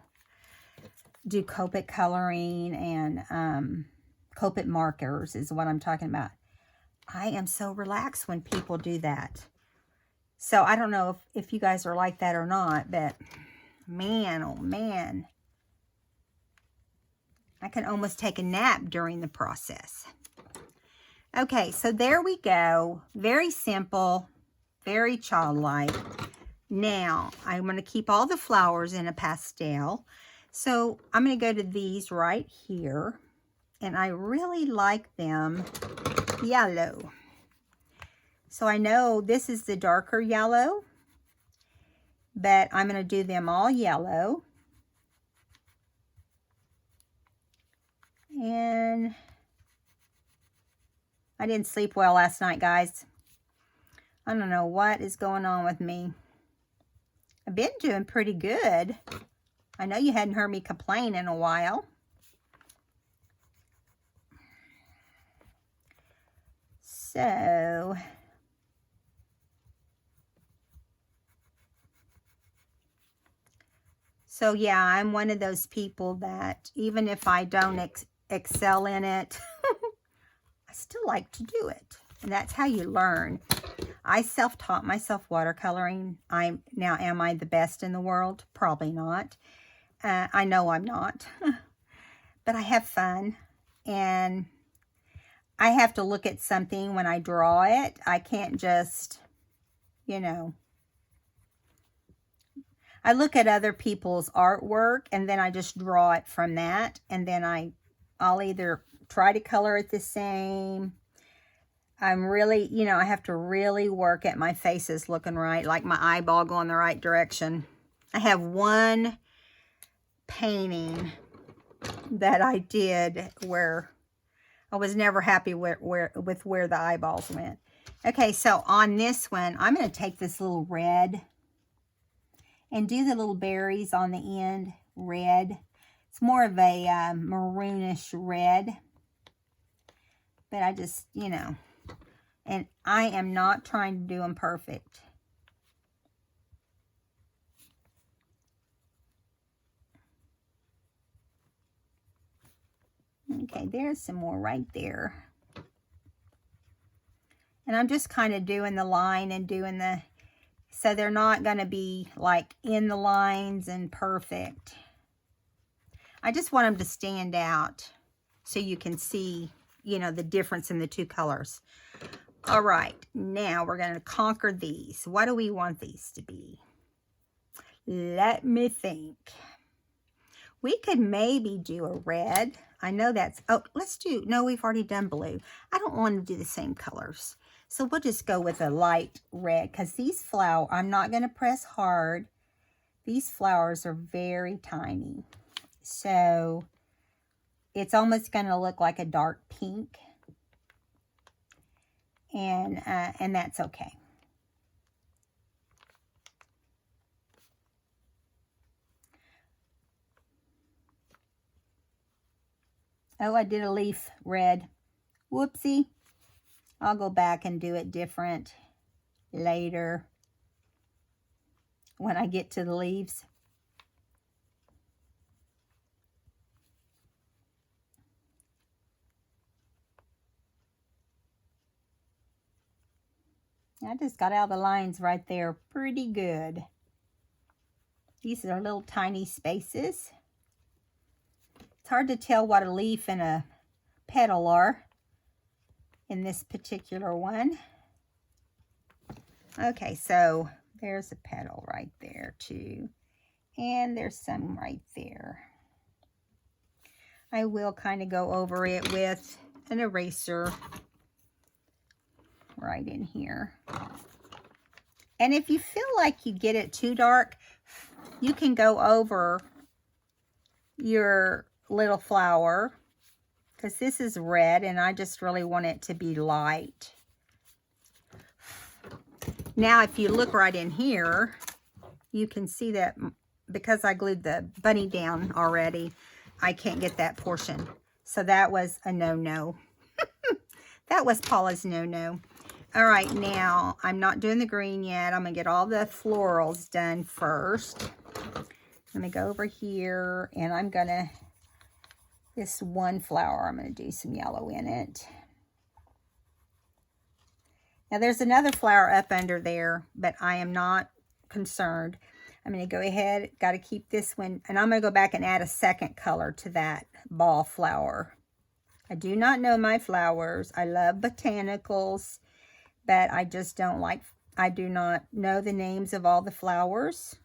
do Copic coloring and Copic markers is what I'm talking about. I am so relaxed when people do that. So I don't know if you guys are like that or not, but man, oh man. I can almost take a nap during the process. Okay, so there we go. Very simple, very childlike. Now, I'm going to keep all the flowers in a pastel. So I'm going to go to these right here. And I really like them yellow. So I know this is the darker yellow, but I'm going to do them all yellow. And I didn't sleep well last night, guys. I don't know what is going on with me. I've been doing pretty good. I know you hadn't heard me complain in a while. So yeah, I'm one of those people that even if I don't excel in it, I still like to do it. And that's how you learn. I self-taught myself watercoloring. Now, am I the best in the world? Probably not. I know I'm not. But I have fun. And I have to look at something when I draw it. I can't just, you know. I look at other people's artwork and then I just draw it from that. And then I'll either try to color it the same. I'm really, you know, I have to really work at my faces looking right, like my eyeball going the right direction. I have one painting that I did where I was never happy with where the eyeballs went. Okay, so on this one, I'm going to take this little red and do the little berries on the end red. It's more of a maroonish red. But I just, you know, and I am not trying to do them perfect. Okay, there's some more right there. And I'm just kind of doing the line and doing the, so they're not going to be like in the lines and perfect. I just want them to stand out so you can see, you know, the difference in the two colors. All right, now we're going to conquer these. What do we want these to be? Let me think. We could maybe do a red. I know that's, oh, let's do, no, we've already done blue. I don't want to do the same colors. So we'll just go with a light red because these flowers, I'm not going to press hard. These flowers are very tiny. So it's almost going to look like a dark pink. And that's okay. Oh, I did a leaf red. Whoopsie. I'll go back and do it different later when I get to the leaves. I just got all the lines right there pretty good. These are little tiny spaces. It's hard to tell what a leaf and a petal are in this particular one. Okay, so there's a petal right there too. And there's some right there. I will kind of go over it with an eraser right in here. And if you feel like you get it too dark, you can go over your little flower, because this is red and I just really want it to be light. Now, if you look right in here, you can see that because I glued the bunny down already, I can't get that portion. So that was a no-no. That was Paula's no-no. All right, now I'm not doing the green yet. I'm going to get all the florals done first. I'm going to go over here, and I'm going to, this one flower, I'm going to do some yellow in it. Now there's another flower up under there, but I am not concerned. I'm going to go ahead, got to keep this one, and I'm going to go back and add a second color to that ball flower. I do not know my flowers. I love botanicals, but I just don't like, I do not know the names of all the flowers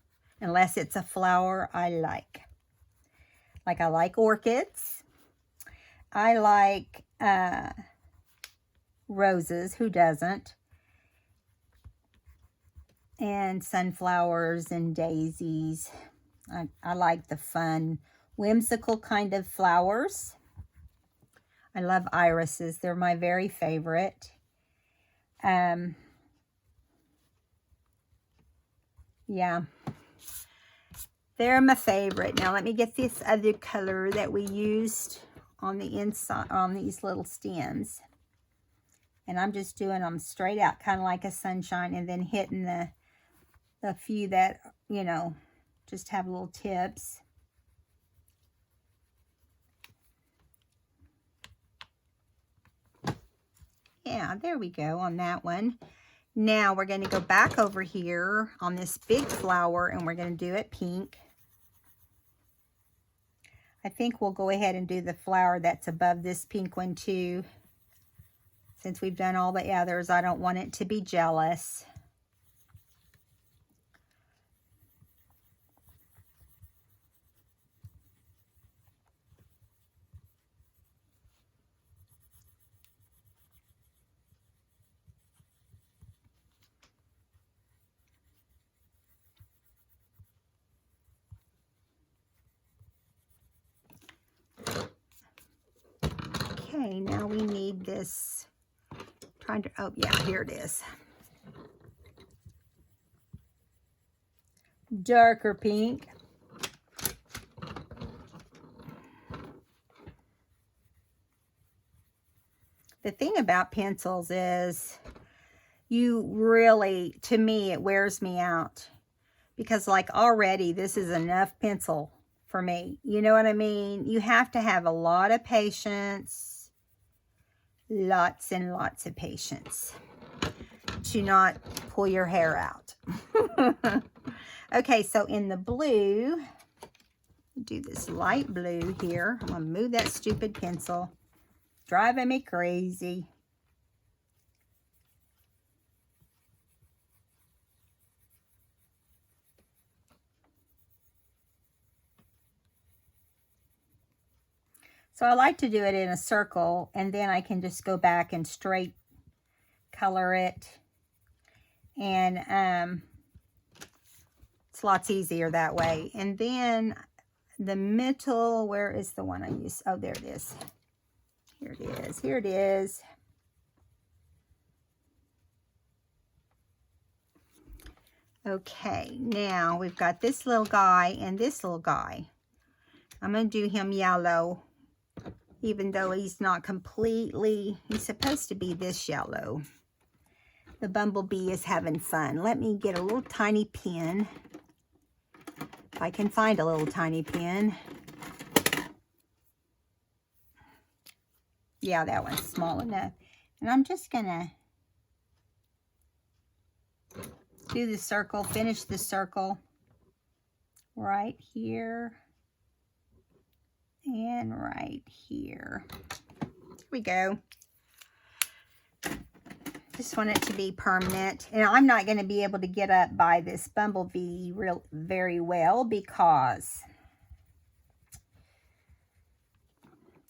unless it's a flower I like. Like I like orchids. I like roses, who doesn't? And sunflowers and daisies. I like the fun, whimsical kind of flowers. I love irises. They're my very favorite. Yeah. They're my favorite. Now let me get this other color that we used on the inside, on these little stems. And I'm just doing them straight out, kind of like a sunshine, and then hitting the few that, you know, just have little tips. Yeah, there we go on that one. Now we're going to go back over here on this big flower, and we're going to do it pink. I think we'll go ahead and do the flower that's above this pink one too. Since we've done all the others, I don't want it to be jealous. Okay, now we need this. Trying to, oh yeah, here it is. Darker pink. The thing about pencils is you really, to me, it wears me out. Because like already, this is enough pencil for me. You know what I mean? You have to have a lot of patience. Lots and lots of patience to not pull your hair out. Okay, so in the blue, do this light blue here. I'm going to move that stupid pencil. Driving me crazy. So I like to do it in a circle, and then I can just go back and straight color it. And it's lots easier that way. And then the middle, where is the one I used? Oh, there it is. Here it is. Here it is. Okay, now we've got this little guy and this little guy. I'm going to do him yellow, even though he's not completely, he's supposed to be this yellow. The bumblebee is having fun. Let me get a little tiny pen. If I can find a little tiny pen. Yeah, that one's small enough. And I'm just going to do the circle, finish the circle right here and right here. There we go. Just want it to be permanent. And I'm not going to be able to get up by this bumblebee very well because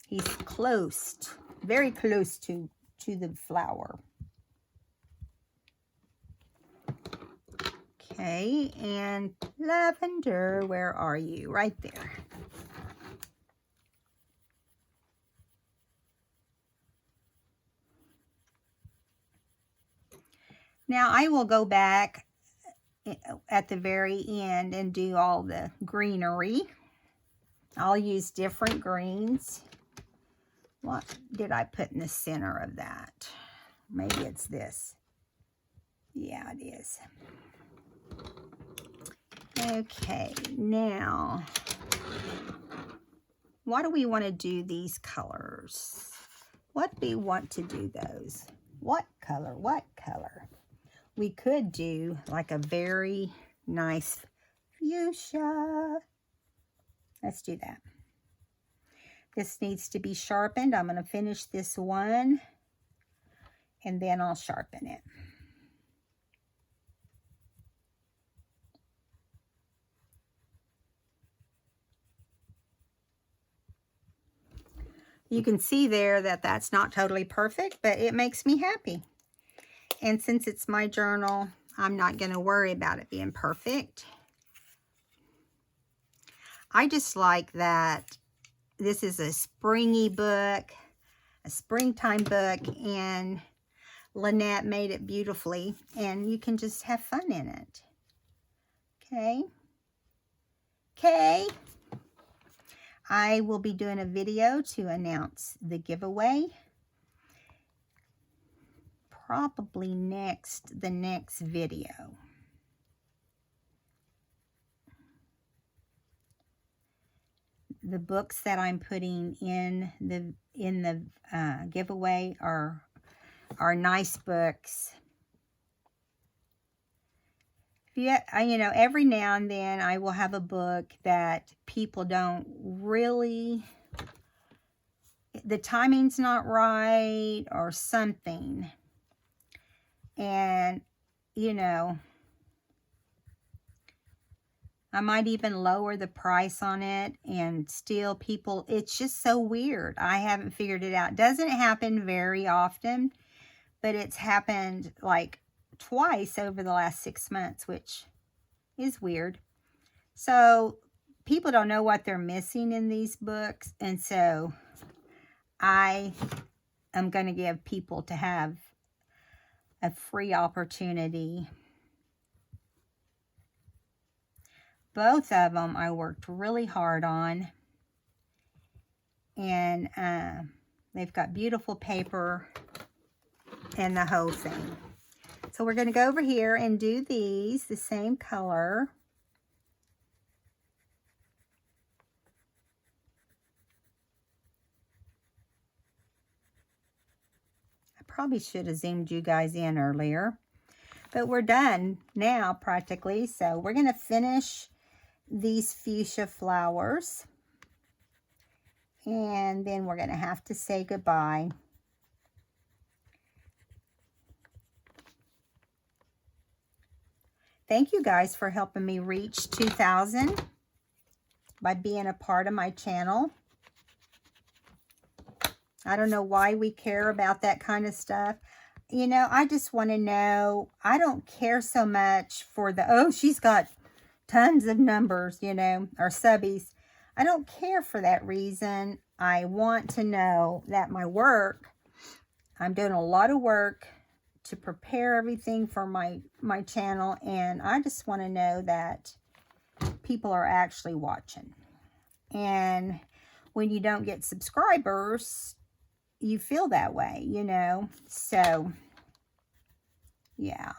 he's close, very close to the flower. Okay, and lavender, where are you? Right there. Now I will go back at the very end and do all the greenery. I'll use different greens. What did I put in the center of that? Maybe it's this. Yeah, it is. Okay, now, why do we want to do these colors? What do we want to do those? What color? What color? We could do like a very nice fuchsia. Let's do that. This needs to be sharpened. I'm going to finish this one and then I'll sharpen it. You can see there that that's not totally perfect, but it makes me happy. And since it's my journal, I'm not going to worry about it being perfect. I just like that this is a springy book, a springtime book, and Lynette made it beautifully, and you can just have fun in it. Okay. Okay. I will be doing a video to announce the giveaway. Probably the next video. The books that I'm putting in the giveaway are nice books. You know, every now and then I will have a book that people don't really, the timing's not right or something. And, you know, I might even lower the price on it and still people, it's just so weird. I haven't figured it out. Doesn't happen very often, but it's happened like twice over the last 6 months, which is weird. So people don't know what they're missing in these books, and so I am going to give people to have a free opportunity. Both of them I worked really hard on, and they've got beautiful paper and the whole thing. So we're going to go over here and do these the same color. I probably should have zoomed you guys in earlier, but we're done now practically. So we're going to finish these fuchsia flowers, and then we're going to have to say goodbye. Thank you guys for helping me reach 2,000 by being a part of my channel. I don't know why we care about that kind of stuff. You know, I just want to know, I don't care so much for the, oh, she's got tons of numbers, you know, or subbies. I don't care for that reason. I want to know that my work, I'm doing a lot of work to prepare everything for my channel, and I just want to know that people are actually watching. And when you don't get subscribers, you feel that way, you know. So yeah.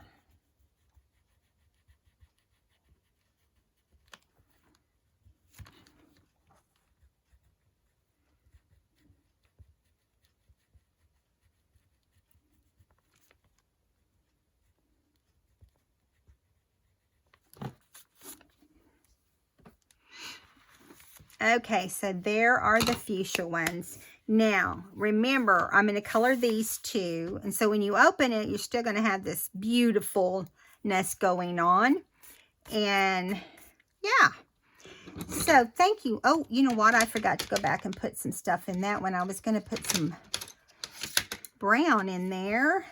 Okay, so there are the fuchsia ones. Now, remember, I'm going to color these too. And so when you open it, you're still going to have this beautifulness going on. And yeah. So thank you. Oh, you know what? I forgot to go back and put some stuff in that one. I was going to put some brown in there.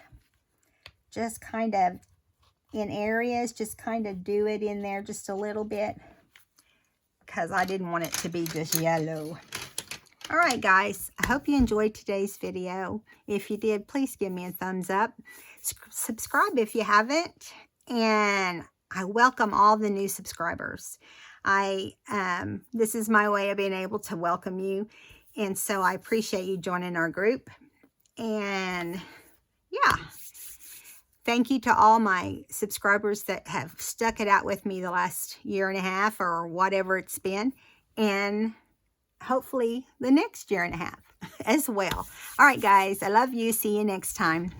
Just kind of in areas. Just kind of do it in there just a little bit, because I didn't want it to be just yellow. All right, guys, I hope you enjoyed today's video. If you did, please give me a thumbs up. Subscribe if you haven't, and I welcome all the new subscribers. This is my way of being able to welcome you, and so I appreciate you joining our group. And yeah, Thank you to all my subscribers that have stuck it out with me the last year and a half or whatever it's been. And hopefully the next year and a half as well. All right, guys. I love you. See you next time.